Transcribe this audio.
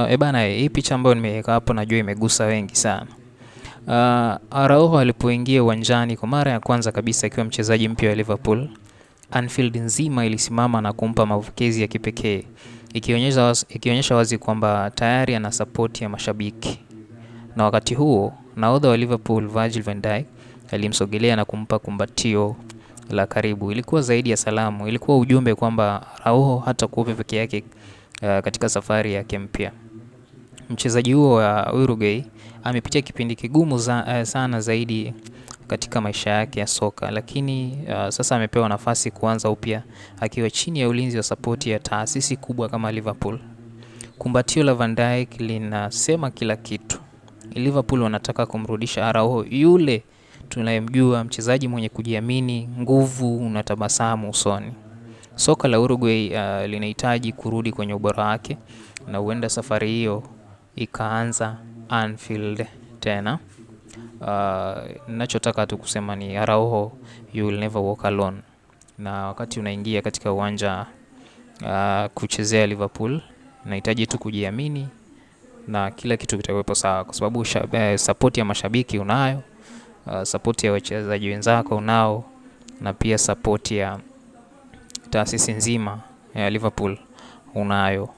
Ebana, hii picha ambayo nimeweka hapo najua imegusa wengi sana. Araujo alipoingia uwanjani kwa mara ya kwanza kabisa akiwa mchezaji mpya wa Liverpool, Anfield nzima ilisimama na kumpa mapokezi ya kipekee, ikionyesha wazi kwamba tayari ana support ya mashabiki. Na wakati huo, nahodha wa Liverpool Virgil van Dijk alimsogelea na kumpa kumbatio la karibu. Ilikuwa zaidi ya salamu, ilikuwa ujumbe kwamba Araujo hatakuwa peke yake katika safari yake mpya. Mchezaji huo wa Uruguay amepitia kipindi kigumu sana zaidi katika maisha yake ya soka, lakini sasa amepewa nafasi kuanza upya akiwa chini ya ulinzi wa sapoti ya taasisi kubwa kama Liverpool. Kumbatio la Van Dijk linasema kila kitu. Liverpool wanataka kumrudisha Araujo yule tunayemjua, mchezaji mwenye kujiamini, nguvu na tabasamu usoni. Soka la Uruguay linahitaji kurudi kwenye ubora wake, na huenda safari hiyo ikaanza Anfield tena. Ninachotaka tu kusema ni Araujo, you will never walk alone. Na wakati unaingia katika uwanja kuchezea Liverpool, unahitaji tu kujiamini na kila kitu kitakuwa sawa, kwa sababu support ya mashabiki unayo, support ya wachezaji wenzako unao, na pia support ya taasisi nzima ya Liverpool unayo.